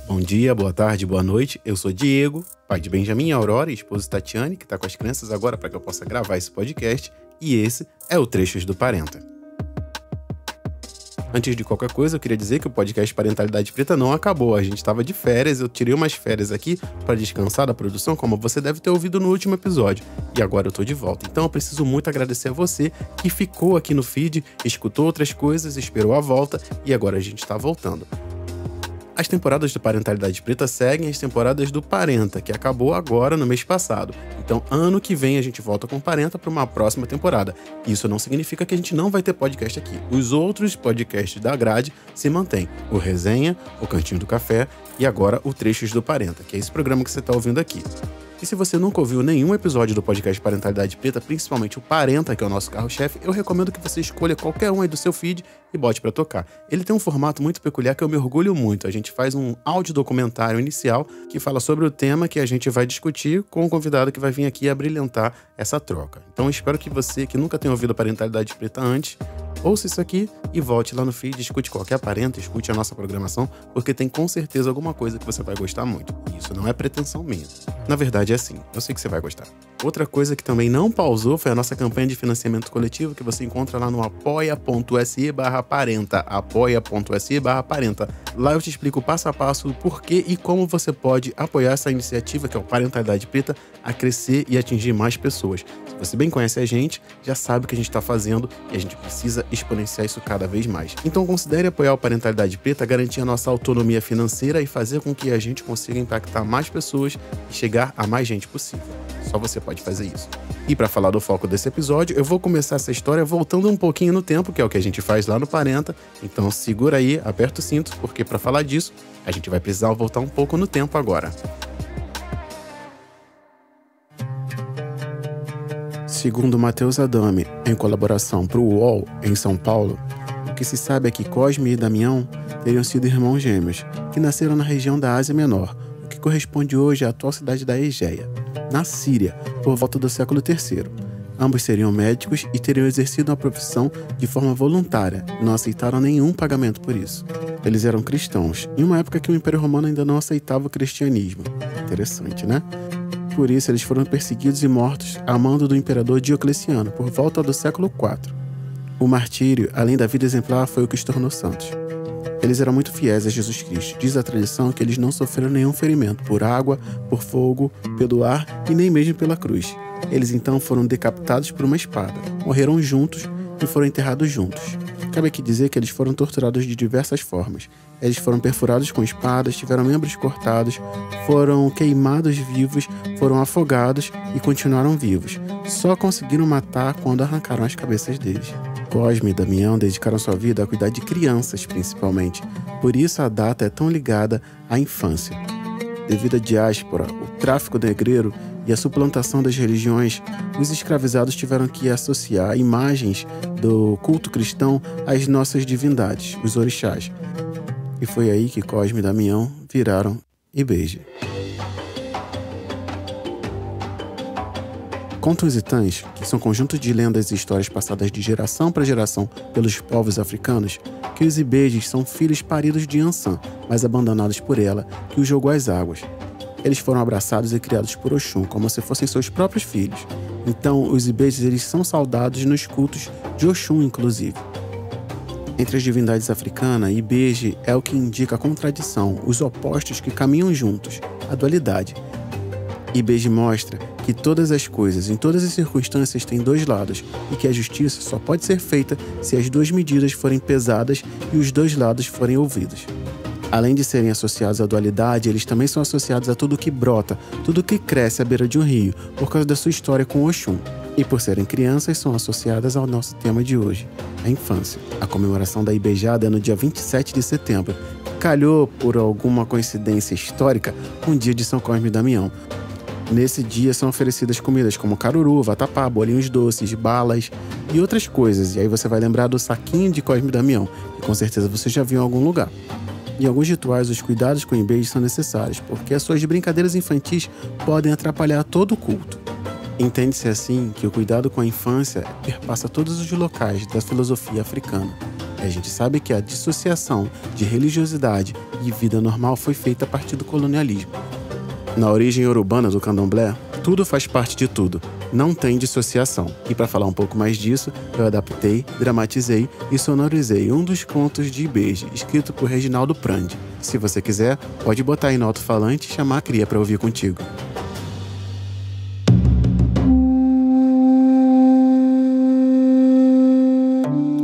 Bom dia, boa tarde, boa noite. Eu sou Diego, pai de Benjamin e Aurora e esposa Tatiane, que está com as crianças agora para que eu possa gravar esse podcast. E esse é o Trechos do Parenta. Antes de qualquer coisa, eu queria dizer que o podcast Parentalidade Preta não acabou. A gente estava de férias, eu tirei umas férias aqui para descansar da produção, como você deve ter ouvido no último episódio. E agora eu tô de volta. Então eu preciso muito agradecer a você que ficou aqui no feed, escutou outras coisas, esperou a volta e agora a gente está voltando. As temporadas do Parentalidade Preta seguem as temporadas do Parenta, que acabou agora no mês passado. Então, ano que vem a gente volta com o Parenta para uma próxima temporada. Isso não significa que a gente não vai ter podcast aqui. Os outros podcasts da grade se mantêm. O Resenha, o Cantinho do Café e agora o Trechos do Parenta, que é esse programa que você está ouvindo aqui. E se você nunca ouviu nenhum episódio do podcast Parentalidade Preta, principalmente o Parenta, que é o nosso carro-chefe, eu recomendo que você escolha qualquer um aí do seu feed e bote pra tocar. Ele tem um formato muito peculiar que eu me orgulho muito. A gente faz um audiodocumentário inicial que fala sobre o tema que a gente vai discutir com o convidado que vai vir aqui abrilhantar essa troca. Então eu espero que você, que nunca tenha ouvido a Parentalidade Preta antes, ouça isso aqui e volte lá no feed, escute qualquer parenta, escute a nossa programação, porque tem com certeza alguma coisa que você vai gostar muito. E isso não é pretensão minha. Na verdade é assim, eu sei que você vai gostar. Outra coisa que também não pausou foi a nossa campanha de financiamento coletivo que você encontra lá no apoia.se/parenta, apoia.se/parenta. Lá eu te explico passo a passo o porquê e como você pode apoiar essa iniciativa, que é o Parentalidade Preta, a crescer e atingir mais pessoas. Se você bem conhece a gente, já sabe o que a gente está fazendo e a gente precisa exponenciar isso cada vez mais. Então considere apoiar o Parentalidade Preta, garantir a nossa autonomia financeira e fazer com que a gente consiga impactar mais pessoas e chegar a mais gente possível. Só você pode fazer isso. E para falar do foco desse episódio, eu vou começar essa história voltando um pouquinho no tempo, que é o que a gente faz lá no Parenta. Então segura aí, aperta o cinto, porque para falar disso, a gente vai precisar voltar um pouco no tempo agora. Segundo Matheus Adame, em colaboração para o UOL, em São Paulo, o que se sabe é que Cosme e Damião teriam sido irmãos gêmeos, que nasceram na região da Ásia Menor, o que corresponde hoje à atual cidade da Egéia, na Síria, por volta do século III. Ambos seriam médicos e teriam exercido a profissão de forma voluntária e não aceitaram nenhum pagamento por isso. Eles eram cristãos, em uma época que o Império Romano ainda não aceitava o cristianismo. Interessante, né? Por isso, eles foram perseguidos e mortos a mando do imperador Diocleciano, por volta do século IV. O martírio, além da vida exemplar, foi o que os tornou santos. Eles eram muito fiéis a Jesus Cristo. Diz a tradição que eles não sofreram nenhum ferimento por água, por fogo, pelo ar e nem mesmo pela cruz. Eles então foram decapitados por uma espada, morreram juntos e foram enterrados juntos. Cabe aqui dizer que eles foram torturados de diversas formas. Eles foram perfurados com espadas, tiveram membros cortados, foram queimados vivos, foram afogados e continuaram vivos. Só conseguiram matar quando arrancaram as cabeças deles. Cosme e Damião dedicaram sua vida a cuidar de crianças, principalmente. Por isso a data é tão ligada à infância. Devido à diáspora, o tráfico negreiro e a suplantação das religiões, os escravizados tiveram que associar imagens do culto cristão às nossas divindades, os orixás. E foi aí que Cosme e Damião viraram Ibeje. Contam os Itãs, que são conjuntos de lendas e histórias passadas de geração para geração pelos povos africanos, que os Ibejes são filhos paridos de Ansã, mas abandonados por ela, que os jogou às águas. Eles foram abraçados e criados por Oxum, como se fossem seus próprios filhos. Então, os Ibejes eles são saudados nos cultos de Oxum, inclusive. Entre as divindades africanas, Ibeje é o que indica a contradição, os opostos que caminham juntos, a dualidade. Ibeje mostra que todas as coisas, em todas as circunstâncias, têm dois lados e que a justiça só pode ser feita se as duas medidas forem pesadas e os dois lados forem ouvidos. Além de serem associados à dualidade, eles também são associados a tudo que brota, tudo que cresce à beira de um rio, por causa da sua história com Oxum. E por serem crianças, são associadas ao nosso tema de hoje, a infância. A comemoração da Ibejada é no dia 27 de setembro. Calhou, por alguma coincidência histórica, com o dia de São Cosme e Damião. Nesse dia são oferecidas comidas como caruru, vatapá, bolinhos doces, balas e outras coisas. E aí você vai lembrar do saquinho de Cosme e Damião, que com certeza você já viu em algum lugar. Em alguns rituais, os cuidados com o Ibeje são necessários, porque as suas brincadeiras infantis podem atrapalhar todo o culto. Entende-se assim que o cuidado com a infância perpassa todos os locais da filosofia africana. É a gente sabe que a dissociação de religiosidade e vida normal foi feita a partir do colonialismo. Na origem urbana do candomblé, tudo faz parte de tudo, não tem dissociação. E para falar um pouco mais disso, eu adaptei, dramatizei e sonorizei um dos contos de Ibeji, escrito por Reginaldo Prandi. Se você quiser, pode botar aí no alto-falante e chamar a cria para ouvir contigo.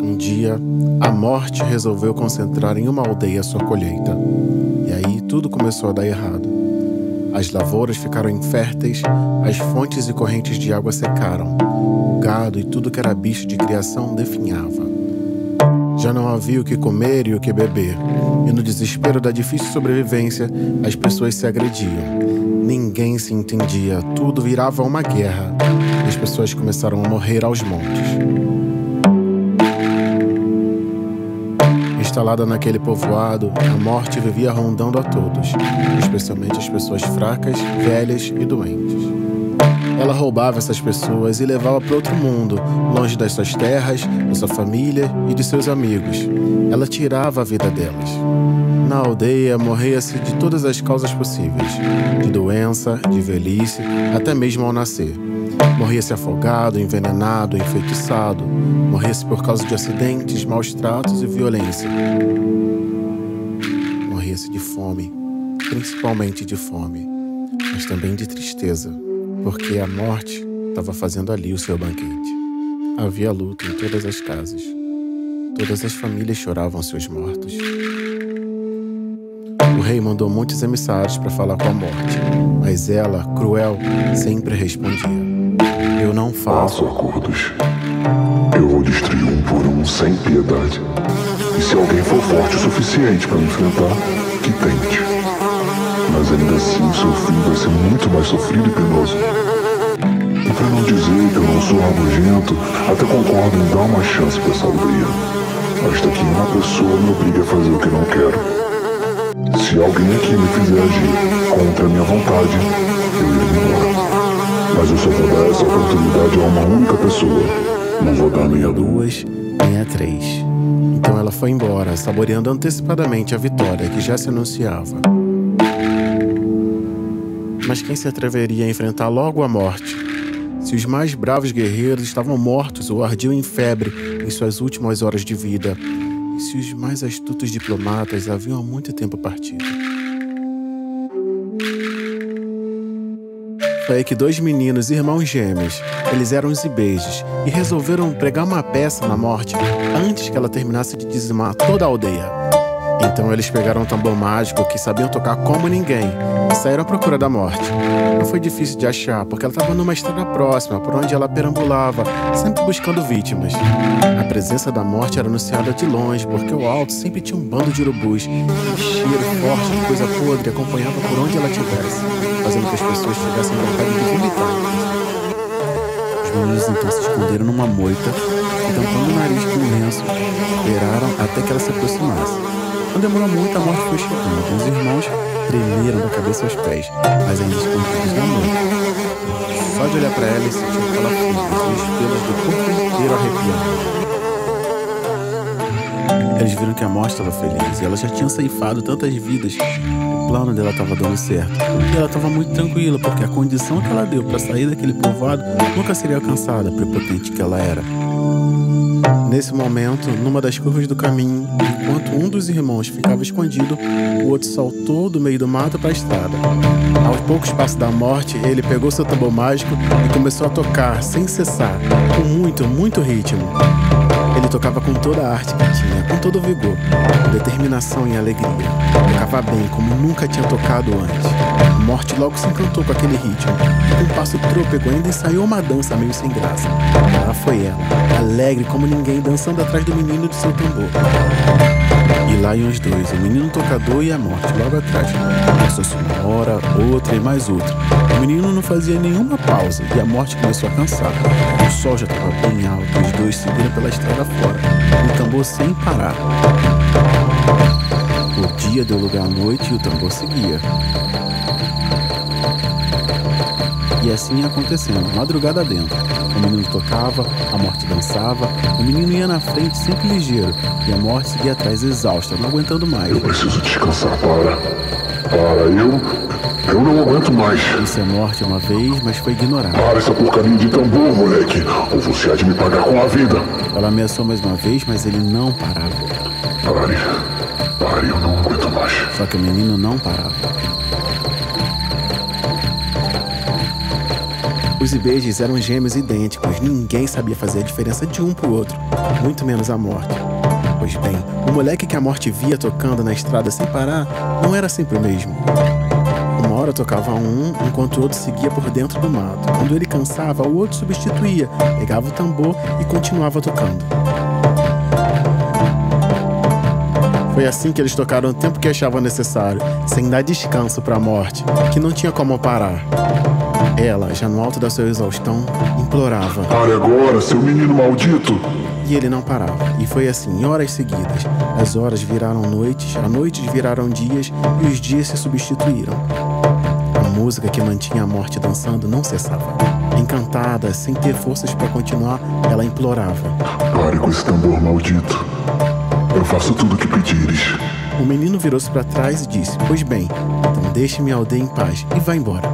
Um dia, a morte resolveu concentrar em uma aldeia sua colheita. E aí tudo começou a dar errado. As lavouras ficaram inférteis, as fontes e correntes de água secaram, o gado e tudo que era bicho de criação definhava. Já não havia o que comer e o que beber, e no desespero da difícil sobrevivência, as pessoas se agrediam. Ninguém se entendia, tudo virava uma guerra, e as pessoas começaram a morrer aos montes. Instalada naquele povoado, a morte vivia rondando a todos, especialmente as pessoas fracas, velhas e doentes. Ela roubava essas pessoas e levava para outro mundo, longe das suas terras, da sua família e de seus amigos. Ela tirava a vida delas. Na aldeia, morria-se de todas as causas possíveis, de doença, de velhice, até mesmo ao nascer. Morria-se afogado, envenenado, enfeitiçado. Morria-se por causa de acidentes, maus tratos e violência. Morria-se de fome, principalmente de fome, mas também de tristeza, porque a morte estava fazendo ali o seu banquete. Havia luto em todas as casas. Todas as famílias choravam seus mortos. O rei mandou muitos emissários para falar com a morte, mas ela, cruel, sempre respondia: eu não faço acordos. Eu vou destruir um por um sem piedade. E se alguém for forte o suficiente para me enfrentar, que tente. Mas ainda assim o seu fim vai ser muito mais sofrido e penoso. E para não dizer que eu não sou rabugento, até concordo em dar uma chance para essa aldeia. Basta que uma pessoa me obrigue a fazer o que não quero. Se alguém aqui me fizer agir contra a minha vontade, eu irei embora. Mas eu só vou dar essa oportunidade a uma única pessoa. Não vou dar nem a duas, nem a três. Então ela foi embora, saboreando antecipadamente a vitória que já se anunciava. Mas quem se atreveria a enfrentar logo a morte? Se os mais bravos guerreiros estavam mortos ou ardiam em febre em suas últimas horas de vida, e se os mais astutos diplomatas haviam há muito tempo partido? Foi aí que dois meninos, irmãos gêmeos, eles eram os Ibejis, e resolveram pregar uma peça na morte antes que ela terminasse de dizimar toda a aldeia. Então eles pegaram um tambor mágico que sabiam tocar como ninguém e saíram à procura da morte. Não foi difícil de achar, porque ela estava numa estrada próxima, por onde ela perambulava, sempre buscando vítimas. A presença da morte era anunciada de longe, porque o alto sempre tinha um bando de urubus, e um cheiro forte de coisa podre acompanhava por onde ela estivesse, fazendo que as pessoas tivessem vontade de vomitar. Os meninos então se esconderam numa moita e, tampando o nariz com um lenço, esperaram até que ela se aproximasse. Não demorou muito, a morte foi chegando. Os irmãos tremeram da cabeça aos pés, mas ainda escondidos na moita. Só de olhar para ela e sentir o calafrio, os pelos do corpo inteiro arrepiando. Eles viram que a morte estava feliz e ela já tinha ceifado tantas vidas. O plano dela estava dando certo. E ela estava muito tranquila, porque a condição que ela deu para sair daquele povoado nunca seria alcançada, prepotente que ela era. Nesse momento, numa das curvas do caminho, enquanto um dos irmãos ficava escondido, o outro saltou do meio do mato para a estrada. Aos poucos passos da morte, ele pegou seu tambor mágico e começou a tocar, sem cessar, com muito ritmo. Ele tocava com toda a arte que tinha, com todo o vigor, com determinação e alegria. Tocava bem, como nunca tinha tocado antes. A morte logo se encantou com aquele ritmo. Com um passo trôpego, ainda ensaiou uma dança meio sem graça. Lá foi ela, alegre como ninguém, dançando atrás do menino de seu tambor. E lá iam os dois, o menino tocador e a morte logo atrás. Passou-se uma hora, outra e mais outra. O menino não fazia nenhuma pausa e a morte começou a cansar. O sol já estava bem alto, os dois seguiram pela estrada fora, o tambor sem parar. O dia deu lugar à noite e o tambor seguia. E assim ia acontecendo, madrugada dentro. O menino tocava, a morte dançava, o menino ia na frente sempre ligeiro, e a morte seguia atrás exausta, não aguentando mais. Eu preciso descansar, eu não aguento mais. Disse a morte uma vez, mas foi ignorada. Para essa porcaria de tambor, moleque, ou você há de me pagar com a vida. Ela ameaçou mais uma vez, mas ele não parava. Pare, eu não aguento mais. Só que o menino não parava. Os Ibejes eram gêmeos idênticos, ninguém sabia fazer a diferença de um pro outro, muito menos a morte. Pois bem, o moleque que a morte via tocando na estrada sem parar não era sempre o mesmo. Uma hora tocava um, enquanto o outro seguia por dentro do mato. Quando ele cansava, o outro substituía, pegava o tambor e continuava tocando. Foi assim que eles tocaram o tempo que achavam necessário, sem dar descanso para a morte, que não tinha como parar. Ela, já no alto da sua exaustão, implorava: "Pare agora, seu menino maldito!" E ele não parava. E foi assim, horas seguidas. As horas viraram noites, as noites viraram dias e os dias se substituíram. A música que mantinha a morte dançando não cessava. Encantada, sem ter forças para continuar, ela implorava: "Pare com esse tambor maldito. Eu faço tudo o que pedires." O menino virou-se para trás e disse: "Pois bem, então deixe minha aldeia em paz e vá embora."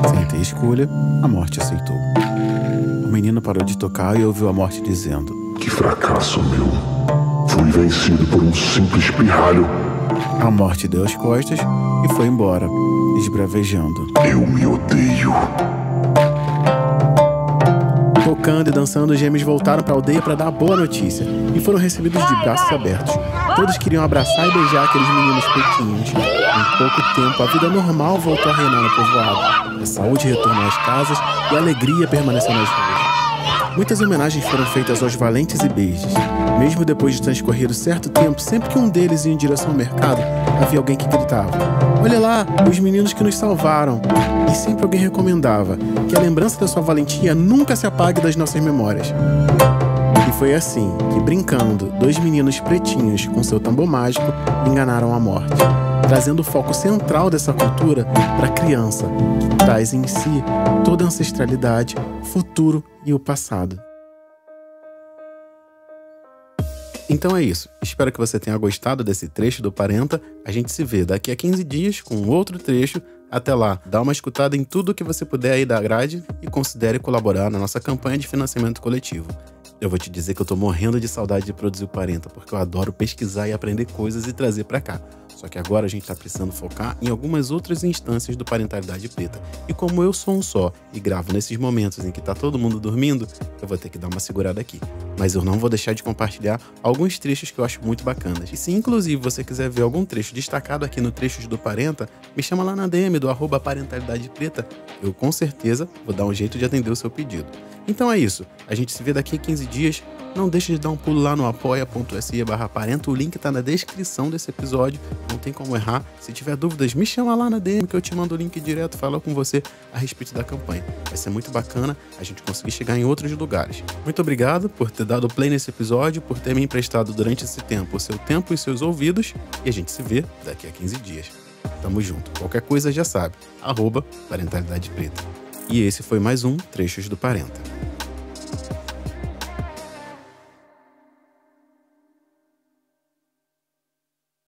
Sem ter escolha, a morte aceitou. O menino parou de tocar e ouviu a morte dizendo: "Que fracasso meu. Fui vencido por um simples pirralho." A morte deu as costas e foi embora, esbravejando: "Eu me odeio." Tocando e dançando, os gêmeos voltaram para a aldeia para dar a boa notícia e foram recebidos de braços abertos. Todos queriam abraçar e beijar aqueles meninos pretinhos. Em pouco tempo, a vida normal voltou a reinar no povoado. A saúde retornou às casas e a alegria permaneceu nas ruas. Muitas homenagens foram feitas aos valentes Ibejes. Mesmo depois de transcorrido certo tempo, sempre que um deles ia em direção ao mercado, havia alguém que gritava: "Olha lá, os meninos que nos salvaram!" E sempre alguém recomendava que a lembrança da sua valentia nunca se apague das nossas memórias. E foi assim que, brincando, dois meninos pretinhos com seu tambor mágico enganaram a morte, trazendo o foco central dessa cultura para a criança, que traz em si toda a ancestralidade, futuro e o passado. Então é isso. Espero que você tenha gostado desse trecho do Parenta. A gente se vê daqui a 15 dias com outro trecho. Até lá, dá uma escutada em tudo que você puder aí da grade e considere colaborar na nossa campanha de financiamento coletivo. Eu vou te dizer que eu tô morrendo de saudade de produzir o Parenta, porque eu adoro pesquisar e aprender coisas e trazer pra cá. Só que agora a gente tá precisando focar em algumas outras instâncias do Parentalidade Preta. E como eu sou um só e gravo nesses momentos em que tá todo mundo dormindo, eu vou ter que dar uma segurada aqui. Mas eu não vou deixar de compartilhar alguns trechos que eu acho muito bacanas. E se inclusive você quiser ver algum trecho destacado aqui no Trechos do Parenta, me chama lá na DM do @Parentalidade Preta. Eu com certeza vou dar um jeito de atender o seu pedido. Então é isso. A gente se vê daqui a 15 dias. Não deixe de dar um pulo lá no apoia.se/parenta. O link tá na descrição desse episódio. Não tem como errar. Se tiver dúvidas, me chama lá na DM que eu te mando o link direto, falo com você a respeito da campanha. Vai ser muito bacana a gente conseguir chegar em outros lugares. Muito obrigado por ter dado play nesse episódio, por ter me emprestado durante esse tempo o seu tempo e seus ouvidos. E a gente se vê daqui a 15 dias. Tamo junto. Qualquer coisa já sabe. @Parentalidade Preta. E esse foi mais um Trechos do Parenta.